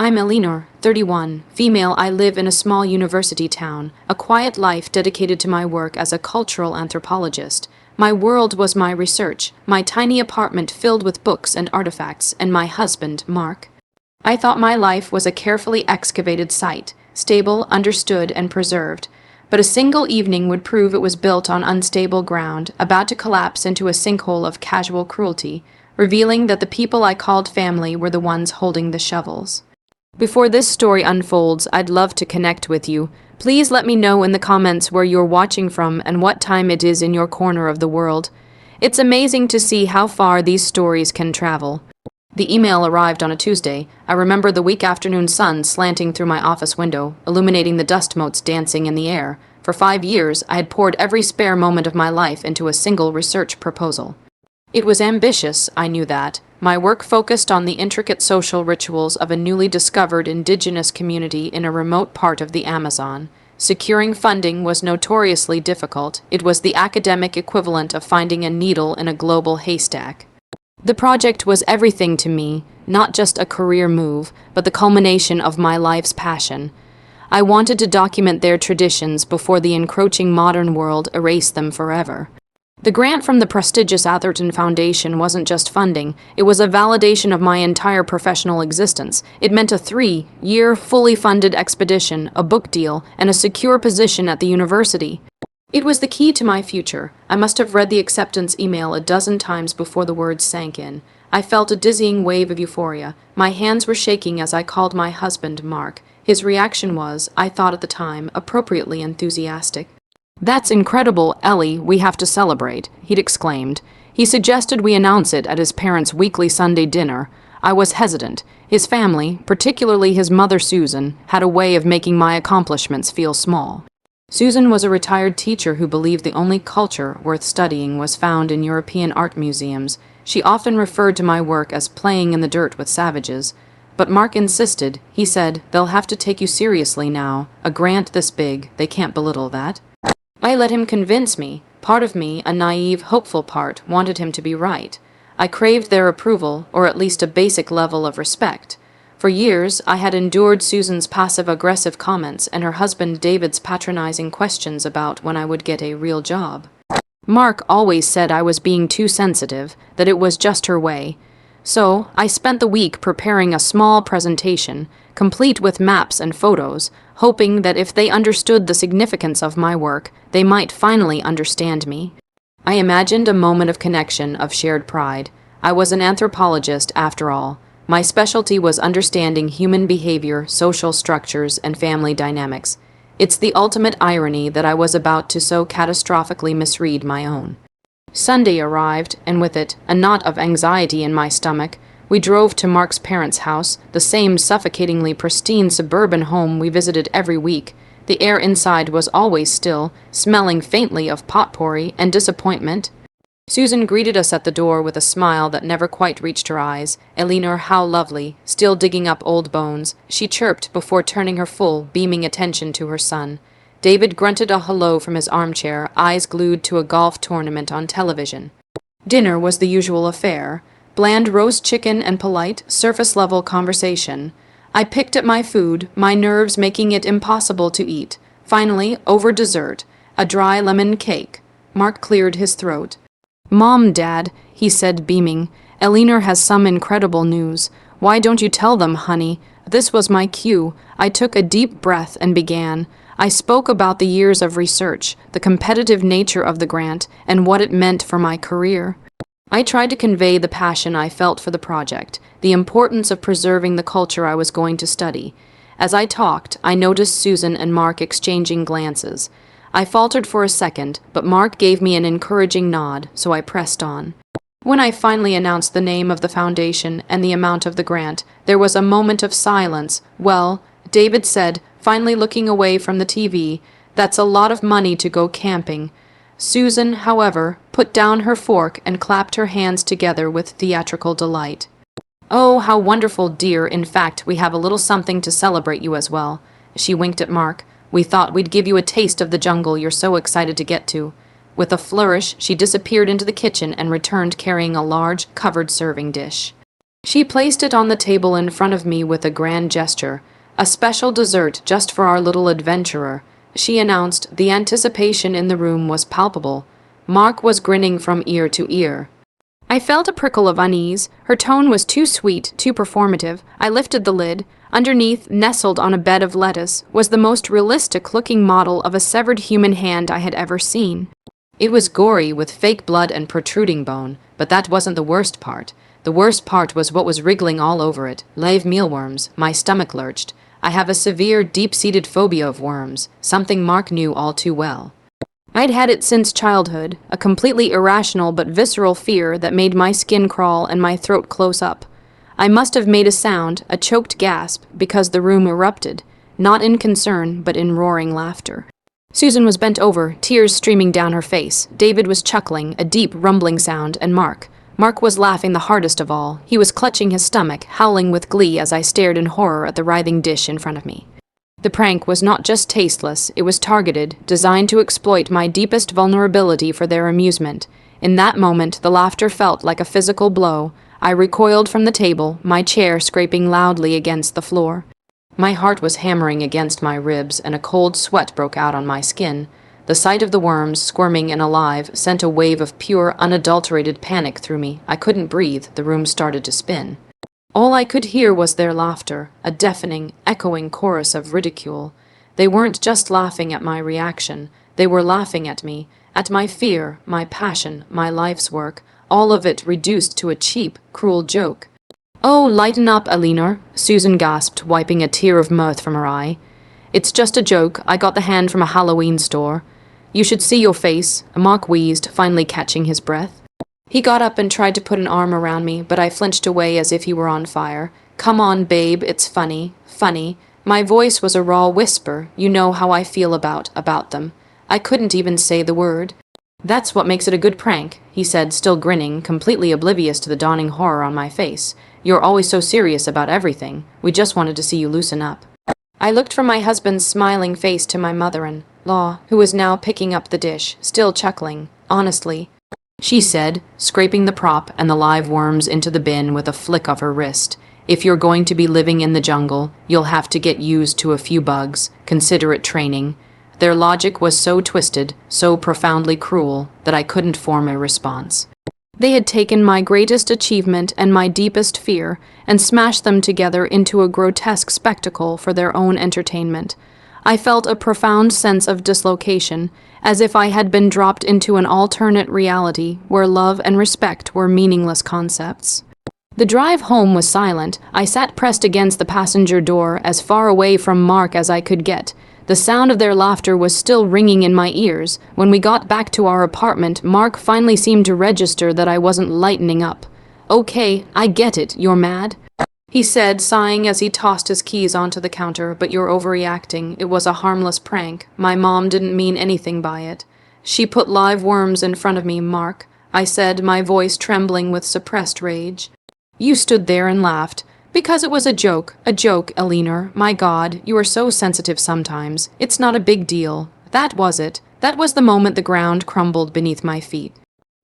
I'm Elinor, 31, female. I live in a small university town, a quiet life dedicated to my work as a cultural anthropologist. My world was my research, my tiny apartment filled with books and artifacts, and my husband, Mark. I thought my life was a carefully excavated site, stable, understood, and preserved. But a single evening would prove it was built on unstable ground, about to collapse into a sinkhole of casual cruelty, revealing that the people I called family were the ones holding the shovels. Before this story unfolds, I'd love to connect with you. Please let me know in the comments where you're watching from and what time it is in your corner of the world. It's amazing to see how far these stories can travel. The email arrived on a Tuesday. I remember the week afternoon sun slanting through my office window, illuminating the dust motes dancing in the air. For 5 years, I had poured every spare moment of my life into a single research proposal. It was ambitious, I knew that. My work focused on the intricate social rituals of a newly discovered indigenous community in a remote part of the Amazon. Securing funding was notoriously difficult. It was the academic equivalent of finding a needle in a global haystack. The project was everything to me, not just a career move, but the culmination of my life's passion. I wanted to document their traditions before the encroaching modern world erased them forever. The grant from the prestigious Atherton Foundation wasn't just funding, it was a validation of my entire professional existence. It meant a 3-year, fully funded expedition, a book deal, and a secure position at the university. It was the key to my future. I must have read the acceptance email a dozen times before the words sank in. I felt a dizzying wave of euphoria. My hands were shaking as I called my husband, Mark. His reaction was, I thought at the time, appropriately enthusiastic. "That's incredible, Ellie, we have to celebrate," he'd exclaimed. He suggested we announce it at his parents' weekly Sunday dinner. I was hesitant. His family, particularly his mother Susan, had a way of making my accomplishments feel small. Susan was a retired teacher who believed the only culture worth studying was found in European art museums. She often referred to my work as playing in the dirt with savages. But Mark insisted. He said, "They'll have to take you seriously now. A grant this big, they can't belittle that." I let him convince me. Part of me, a naive, hopeful part, wanted him to be right. I craved their approval, or at least a basic level of respect. For years, I had endured Susan's passive-aggressive comments and her husband David's patronizing questions about when I would get a real job. Mark always said I was being too sensitive, that it was just her way. So, I spent the week preparing a small presentation, complete with maps and photos, hoping that if they understood the significance of my work, they might finally understand me. I imagined a moment of connection, of shared pride. I was an anthropologist, after all. My specialty was understanding human behavior, social structures, and family dynamics. It's the ultimate irony that I was about to so catastrophically misread my own. Sunday arrived, and with it, a knot of anxiety in my stomach. We drove to Mark's parents' house, the same suffocatingly pristine suburban home we visited every week. The air inside was always still, smelling faintly of potpourri and disappointment. Susan greeted us at the door with a smile that never quite reached her eyes. "Elinor, how lovely, still digging up old bones," she chirped before turning her full, beaming attention to her son. David grunted a hello from his armchair, eyes glued to a golf tournament on television. Dinner was the usual affair. Bland roast chicken and polite, surface-level conversation. I picked at my food, my nerves making it impossible to eat. Finally, over dessert, a dry lemon cake. Mark cleared his throat. "Mom, Dad," he said, beaming, "Elinor has some incredible news. Why don't you tell them, honey?" This was my cue. I took a deep breath and began. I spoke about the years of research, the competitive nature of the grant, and what it meant for my career. I tried to convey the passion I felt for the project, the importance of preserving the culture I was going to study. As I talked, I noticed Susan and Mark exchanging glances. I faltered for a second, but Mark gave me an encouraging nod, so I pressed on. When I finally announced the name of the foundation and the amount of the grant, there was a moment of silence. "Well," David said, finally looking away from the TV, "that's a lot of money to go camping." Susan, however, put down her fork and clapped her hands together with theatrical delight. "Oh, how wonderful, dear. In fact, we have a little something to celebrate you as well." She winked at Mark. "We thought we'd give you a taste of the jungle you're so excited to get to." With a flourish, she disappeared into the kitchen and returned carrying a large, covered serving dish. She placed it on the table in front of me with a grand gesture. A special dessert just for our little adventurer, she announced. The anticipation in the room was palpable. Mark was grinning from ear to ear. I felt a prickle of unease. Her tone was too sweet, too performative. I lifted the lid. Underneath, nestled on a bed of lettuce, was the most realistic-looking model of a severed human hand I had ever seen. It was gory, with fake blood and protruding bone, but that wasn't the worst part. The worst part was what was wriggling all over it. Live mealworms. My stomach lurched. I have a severe, deep-seated phobia of worms, something Mark knew all too well. I'd had it since childhood, a completely irrational but visceral fear that made my skin crawl and my throat close up. I must have made a sound, a choked gasp, because the room erupted, not in concern, but in roaring laughter. Susan was bent over, tears streaming down her face. David was chuckling, a deep, rumbling sound, and Mark was laughing the hardest of all. He was clutching his stomach, howling with glee as I stared in horror at the writhing dish in front of me. The prank was not just tasteless, it was targeted, designed to exploit my deepest vulnerability for their amusement. In that moment, the laughter felt like a physical blow. I recoiled from the table, my chair scraping loudly against the floor. My heart was hammering against my ribs, and a cold sweat broke out on my skin. The sight of the worms, squirming and alive, sent a wave of pure, unadulterated panic through me. I couldn't breathe. The room started to spin. All I could hear was their laughter, a deafening, echoing chorus of ridicule. They weren't just laughing at my reaction. They were laughing at me, at my fear, my passion, my life's work, all of it reduced to a cheap, cruel joke. "Oh, lighten up, Eleanor," Susan gasped, wiping a tear of mirth from her eye. "It's just a joke. I got the hand from a Halloween store. You should see your face," Mark wheezed, finally catching his breath. He got up and tried to put an arm around me, but I flinched away as if he were on fire. "Come on, babe, it's funny, funny." My voice was a raw whisper. You know how I feel about them. I couldn't even say the word. "That's what makes it a good prank," he said, still grinning, completely oblivious to the dawning horror on my face. "You're always so serious about everything. We just wanted to see you loosen up." I looked from my husband's smiling face to my mother-in-law, who was now picking up the dish, still chuckling. "Honestly," she said, scraping the prop and the live worms into the bin with a flick of her wrist, "if you're going to be living in the jungle, you'll have to get used to a few bugs. Consider it training." Their logic was so twisted, so profoundly cruel, that I couldn't form a response. They had taken my greatest achievement and my deepest fear and smashed them together into a grotesque spectacle for their own entertainment. I felt a profound sense of dislocation, as if I had been dropped into an alternate reality where love and respect were meaningless concepts. The drive home was silent. I sat pressed against the passenger door, as far away from Mark as I could get. The sound of their laughter was still ringing in my ears. When we got back to our apartment, Mark finally seemed to register that I wasn't lightening up. "Okay, I get it, you're mad," he said, sighing as he tossed his keys onto the counter, "but you're overreacting. It was a harmless prank. My mom didn't mean anything by it. She put live worms in front of me, Mark," I said, my voice trembling with suppressed rage. "You stood there and laughed. Because it was a joke, Eleanor. My God, you are so sensitive sometimes. It's not a big deal. That was it. That was the moment the ground crumbled beneath my feet."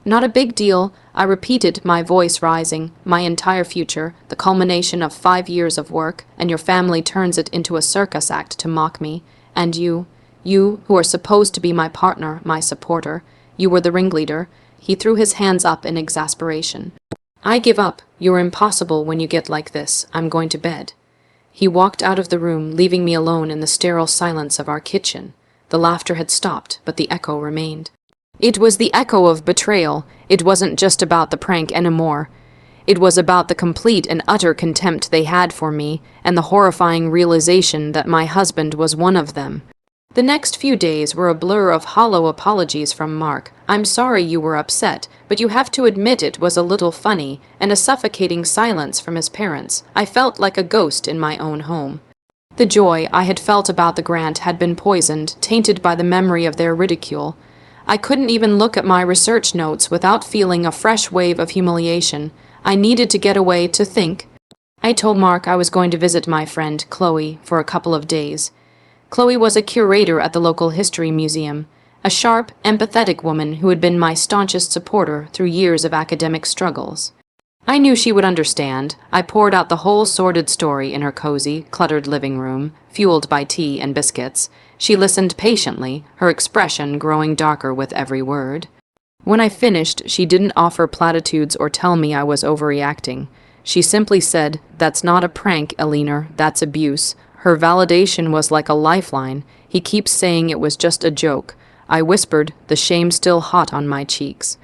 "Not a big deal," I repeated, my voice rising. "My entire future, the culmination of 5 years of work, and your family turns it into a circus act to mock me. And you who are supposed to be my partner, my supporter, you were the ringleader." He threw his hands up in exasperation. "I give up. You're impossible when you get like this. I'm going to bed." He walked out of the room, leaving me alone in the sterile silence of our kitchen. The laughter had stopped, but the echo remained. It was the echo of betrayal. It wasn't just about the prank anymore. It was about the complete and utter contempt they had for me, and the horrifying realization that my husband was one of them. The next few days were a blur of hollow apologies from Mark. "I'm sorry you were upset, but you have to admit it was a little funny," and a suffocating silence from his parents. I felt like a ghost in my own home. The joy I had felt about the grant had been poisoned, tainted by the memory of their ridicule. I couldn't even look at my research notes without feeling a fresh wave of humiliation. I needed to get away to think. I told Mark I was going to visit my friend, Chloe, for a couple of days. Chloe was a curator at the local history museum, a sharp, empathetic woman who had been my staunchest supporter through years of academic struggles. I knew she would understand. I poured out the whole sordid story in her cozy, cluttered living room, fueled by tea and biscuits. She listened patiently, her expression growing darker with every word. When I finished, she didn't offer platitudes or tell me I was overreacting. She simply said, "That's not a prank, Eleanor, that's abuse." Her validation was like a lifeline. "He keeps saying it was just a joke." I whispered, the shame still hot on my cheeks.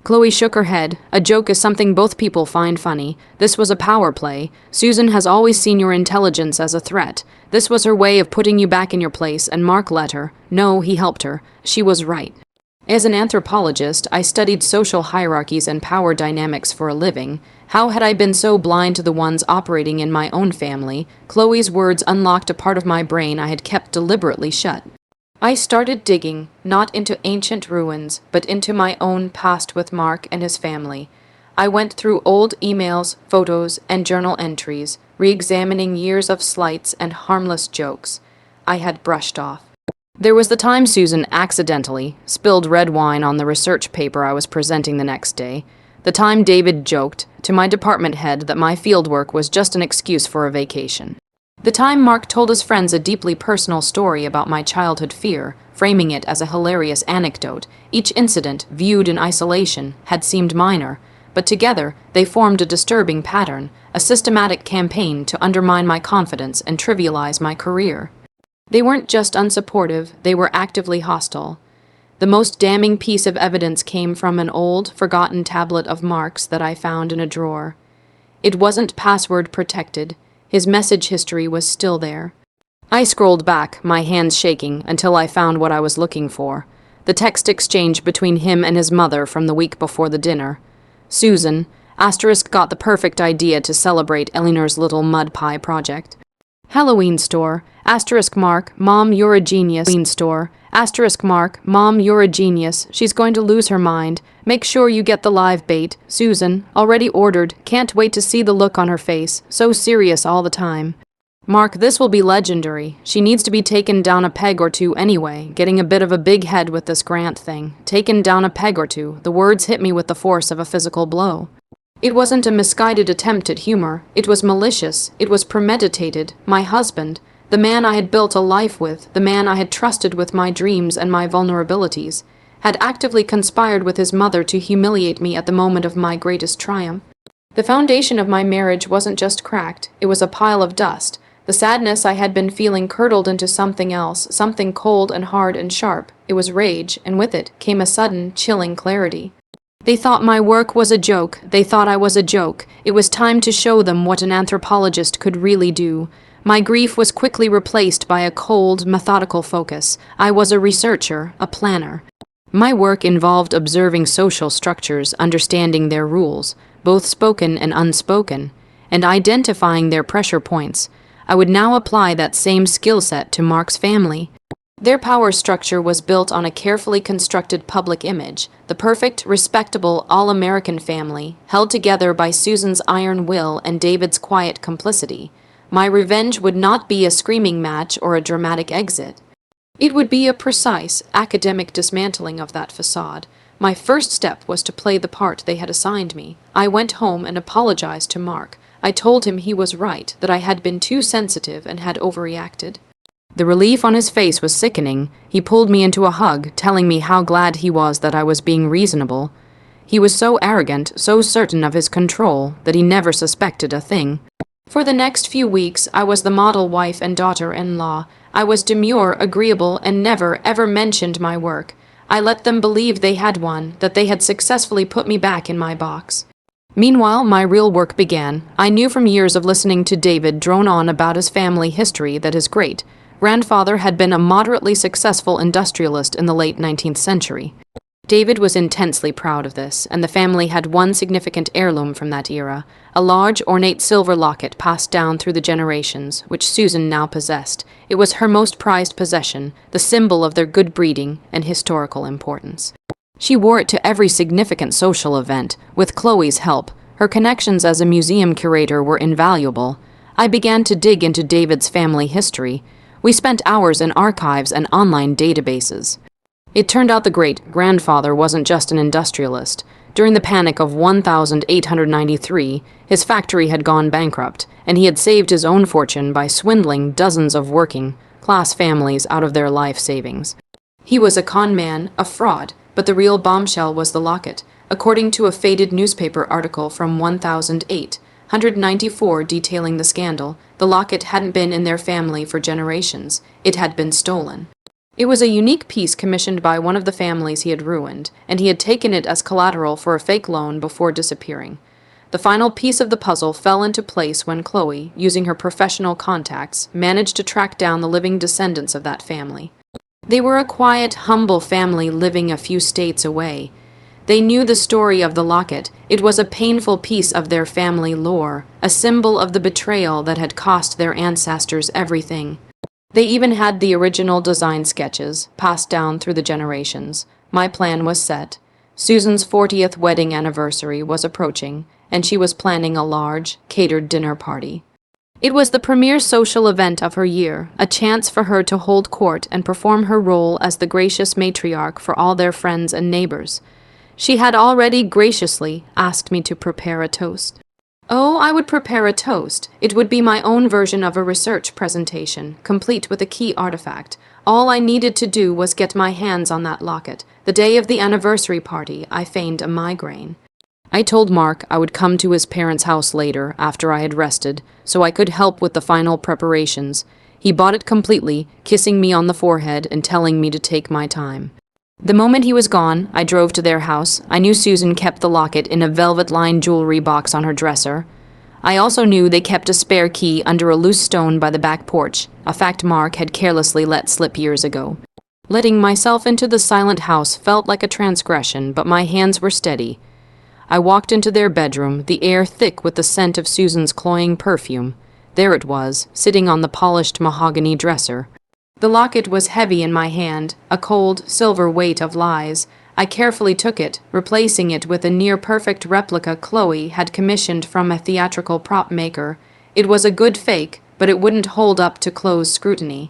Chloe shook her head. "A joke is something both people find funny. This was a power play. Susan has always seen your intelligence as a threat. This was her way of putting you back in your place, and Mark let her. No, he helped her. She was right." As an anthropologist, I studied social hierarchies and power dynamics for a living. How had I been so blind to the ones operating in my own family? Chloe's words unlocked a part of my brain I had kept deliberately shut. I started digging, not into ancient ruins, but into my own past with Mark and his family. I went through old emails, photos, and journal entries, re-examining years of slights and harmless jokes I had brushed off. There was the time Susan accidentally spilled red wine on the research paper I was presenting the next day. The time David joked to my department head that my fieldwork was just an excuse for a vacation. The time Mark told his friends a deeply personal story about my childhood fear, framing it as a hilarious anecdote. Each incident, viewed in isolation, had seemed minor, but together they formed a disturbing pattern, a systematic campaign to undermine my confidence and trivialize my career. They weren't just unsupportive, they were actively hostile. The most damning piece of evidence came from an old, forgotten tablet of Mark's that I found in a drawer. It wasn't password protected. His message history was still there. I scrolled back, my hands shaking, until I found what I was looking for. The text exchange between him and his mother from the week before the dinner. Susan, asterisk, got the perfect idea to celebrate Eleanor's little mud pie project. Halloween store, asterisk Mark, Mom, you're a genius. Halloween store, asterisk Mark, Mom, you're a genius. She's going to lose her mind. Make sure you get the live bait. Susan, already ordered. Can't wait to see the look on her face. So serious all the time. Mark, this will be legendary. She needs to be taken down a peg or two anyway, getting a bit of a big head with this grant thing. Taken down a peg or two. The words hit me with the force of a physical blow. It wasn't a misguided attempt at humor. It was malicious. It was premeditated. My husband, the man I had built a life with, the man I had trusted with my dreams and my vulnerabilities, had actively conspired with his mother to humiliate me at the moment of my greatest triumph. The foundation of my marriage wasn't just cracked. It was a pile of dust. The sadness I had been feeling curdled into something else, something cold and hard and sharp. It was rage, and with it came a sudden, chilling clarity. They thought my work was a joke. They thought I was a joke. It was time to show them what an anthropologist could really do. My grief was quickly replaced by a cold, methodical focus. I was a researcher, a planner. My work involved observing social structures, understanding their rules, both spoken and unspoken, and identifying their pressure points. I would now apply that same skill set to Mark's family. Their power structure was built on a carefully constructed public image, the perfect, respectable, all-American family, held together by Susan's iron will and David's quiet complicity. My revenge would not be a screaming match or a dramatic exit. It would be a precise, academic dismantling of that facade. My first step was to play the part they had assigned me. I went home and apologized to Mark. I told him he was right, that I had been too sensitive and had overreacted. The relief on his face was sickening. He pulled me into a hug, telling me how glad he was that I was being reasonable. He was so arrogant, so certain of his control, that he never suspected a thing. For the next few weeks, I was the model wife and daughter-in-law. I was demure, agreeable, and never, ever mentioned my work. I let them believe they had won, that they had successfully put me back in my box. Meanwhile, my real work began. I knew from years of listening to David drone on about his family history that his grandfather had been a moderately successful industrialist in the late 19th century. David was intensely proud of this, and the family had one significant heirloom from that era, a large, ornate silver locket passed down through the generations, which Susan now possessed. It was her most prized possession, the symbol of their good breeding and historical importance. She wore it to every significant social event. With Chloe's help, her connections as a museum curator were invaluable. I began to dig into David's family history. We spent hours in archives and online databases. It turned out the great-grandfather wasn't just an industrialist. During the panic of 1893, his factory had gone bankrupt, and he had saved his own fortune by swindling dozens of working-class families out of their life savings. He was a con man, a fraud, but the real bombshell was the locket. According to a faded newspaper article from 1894 detailing the scandal, the locket hadn't been in their family for generations. It had been stolen. It was a unique piece commissioned by one of the families he had ruined, and he had taken it as collateral for a fake loan before disappearing. The final piece of the puzzle fell into place when Chloe, using her professional contacts, managed to track down the living descendants of that family. They were a quiet, humble family living a few states away. They knew the story of the locket. It was a painful piece of their family lore, a symbol of the betrayal that had cost their ancestors everything. They even had the original design sketches, passed down through the generations. My plan was set. Susan's 40th wedding anniversary was approaching, and she was planning a large, catered dinner party. It was the premier social event of her year, a chance for her to hold court and perform her role as the gracious matriarch for all their friends and neighbors. She had already graciously asked me to prepare a toast. Oh, I would prepare a toast. It would be my own version of a research presentation, complete with a key artifact. All I needed to do was get my hands on that locket. The day of the anniversary party, I feigned a migraine. I told Mark I would come to his parents' house later, after I had rested, so I could help with the final preparations. He bought it completely, kissing me on the forehead and telling me to take my time. The moment he was gone, I drove to their house. I knew Susan kept the locket in a velvet-lined jewelry box on her dresser. I also knew they kept a spare key under a loose stone by the back porch, a fact Mark had carelessly let slip years ago. Letting myself into the silent house felt like a transgression, but my hands were steady. I walked into their bedroom, the air thick with the scent of Susan's cloying perfume. There it was, sitting on the polished mahogany dresser. The locket was heavy in my hand, a cold, silver weight of lies. I carefully took it, replacing it with a near-perfect replica Chloe had commissioned from a theatrical prop maker. It was a good fake, but it wouldn't hold up to close scrutiny.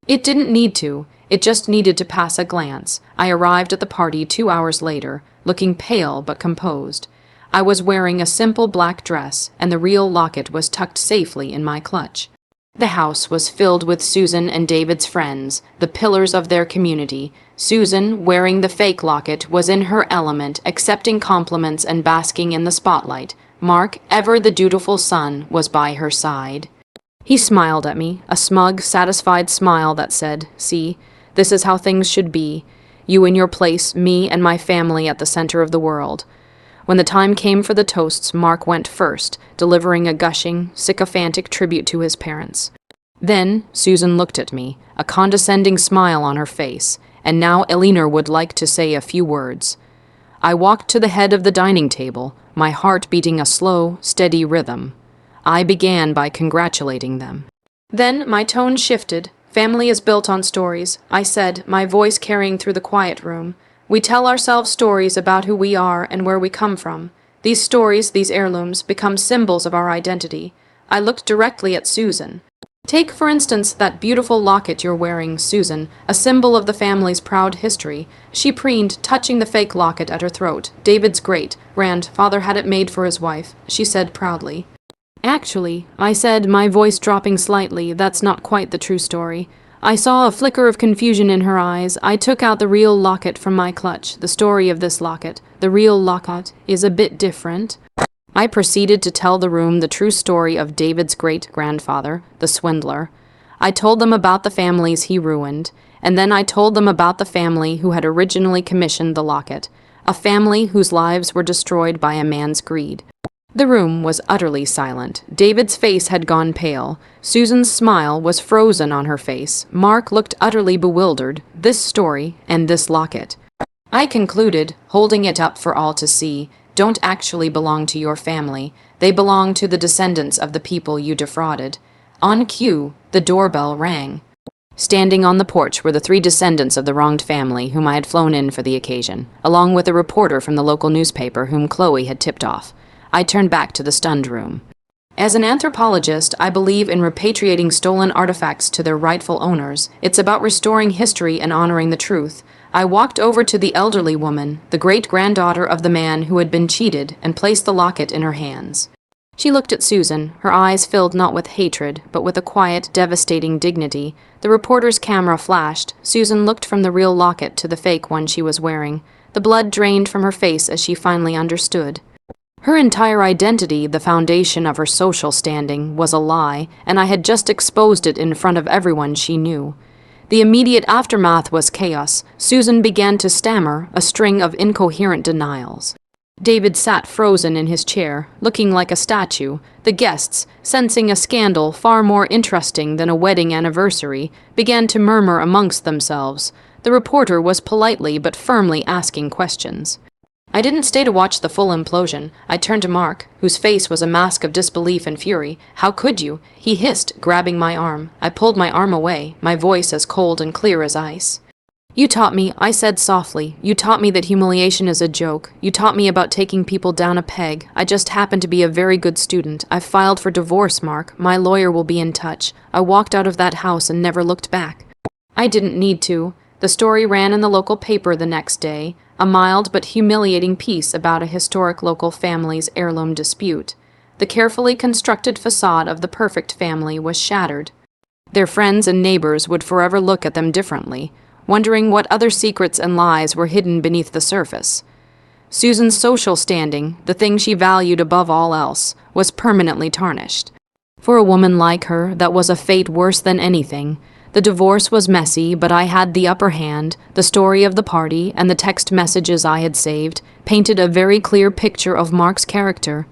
It didn't need to. It just needed to pass a glance. I arrived at the party 2 hours later, looking pale but composed. I was wearing a simple black dress, and the real locket was tucked safely in my clutch. The house was filled with Susan and David's friends, the pillars of their community. Susan, wearing the fake locket, was in her element, accepting compliments and basking in the spotlight. Mark, ever the dutiful son, was by her side. He smiled at me, a smug, satisfied smile that said, "See, this is how things should be. You in your place, me and my family at the center of the world." When the time came for the toasts, Mark went first, delivering a gushing, sycophantic tribute to his parents. Then Susan looked at me, a condescending smile on her face, and now Elinor would like to say a few words. I walked to the head of the dining table, my heart beating a slow, steady rhythm. I began by congratulating them. Then my tone shifted. "Family is built on stories," I said, my voice carrying through the quiet room. "We tell ourselves stories about who we are and where we come from. These stories, these heirlooms, become symbols of our identity." I looked directly at Susan. "Take, for instance, that beautiful locket you're wearing, Susan, a symbol of the family's proud history." She preened, touching the fake locket at her throat. "David's great-grandfather had it made for his wife," she said proudly. "Actually," I said, my voice dropping slightly, "that's not quite the true story." I saw a flicker of confusion in her eyes. I took out the real locket from my clutch. "The story of this locket, the real locket, is a bit different." I proceeded to tell the room the true story of David's great-grandfather, the swindler. I told them about the families he ruined, and then I told them about the family who had originally commissioned the locket, a family whose lives were destroyed by a man's greed. The room was utterly silent. David's face had gone pale. Susan's smile was frozen on her face. Mark looked utterly bewildered. This story, and this locket, I concluded, holding it up for all to see, don't actually belong to your family. They belong to the descendants of the people you defrauded. On cue, the doorbell rang. Standing on the porch were the 3 descendants of the wronged family whom I had flown in for the occasion, along with a reporter from the local newspaper whom Chloe had tipped off. I turned back to the stunned room. As an anthropologist, I believe in repatriating stolen artifacts to their rightful owners. It's about restoring history and honoring the truth. I walked over to the elderly woman, the great-granddaughter of the man who had been cheated, and placed the locket in her hands. She looked at Susan, her eyes filled not with hatred, but with a quiet, devastating dignity. The reporter's camera flashed. Susan looked from the real locket to the fake one she was wearing. The blood drained from her face as she finally understood. Her entire identity, the foundation of her social standing, was a lie, and I had just exposed it in front of everyone she knew. The immediate aftermath was chaos. Susan began to stammer, a string of incoherent denials. David sat frozen in his chair, looking like a statue. The guests, sensing a scandal far more interesting than a wedding anniversary, began to murmur amongst themselves. The reporter was politely but firmly asking questions. I didn't stay to watch the full implosion. I turned to Mark, whose face was a mask of disbelief and fury. "How could you?" he hissed, grabbing my arm. I pulled my arm away, my voice as cold and clear as ice. "You taught me," I said softly. "You taught me that humiliation is a joke. You taught me about taking people down a peg. I just happened to be a very good student. I've filed for divorce, Mark. My lawyer will be in touch." I walked out of that house and never looked back. I didn't need to. The story ran in the local paper the next day, a mild but humiliating piece about a historic local family's heirloom dispute. The carefully constructed facade of the perfect family was shattered. Their friends and neighbors would forever look at them differently, wondering what other secrets and lies were hidden beneath the surface. Susan's social standing, the thing she valued above all else, was permanently tarnished. For a woman like her, that was a fate worse than anything. The divorce was messy, but I had the upper hand. The story of the party and the text messages I had saved painted a very clear picture of Mark's character.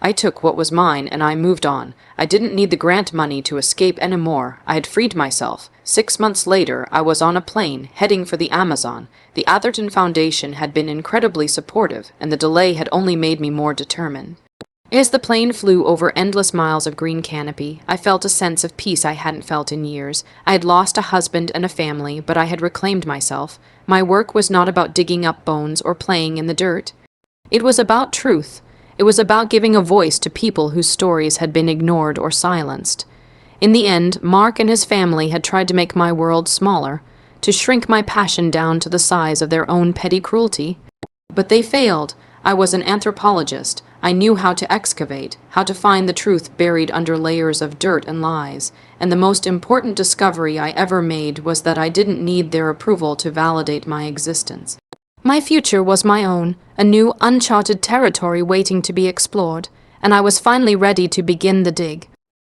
I took what was mine and I moved on. I didn't need the grant money to escape anymore. I had freed myself. 6 months later, I was on a plane, heading for the Amazon. The Atherton Foundation had been incredibly supportive, and the delay had only made me more determined. As the plane flew over endless miles of green canopy, I felt a sense of peace I hadn't felt in years. I had lost a husband and a family, but I had reclaimed myself. My work was not about digging up bones or playing in the dirt. It was about truth. It was about giving a voice to people whose stories had been ignored or silenced. In the end, Mark and his family had tried to make my world smaller, to shrink my passion down to the size of their own petty cruelty. But they failed. I was an anthropologist. I knew how to excavate, how to find the truth buried under layers of dirt and lies, and the most important discovery I ever made was that I didn't need their approval to validate my existence. My future was my own, a new, uncharted territory waiting to be explored, and I was finally ready to begin the dig.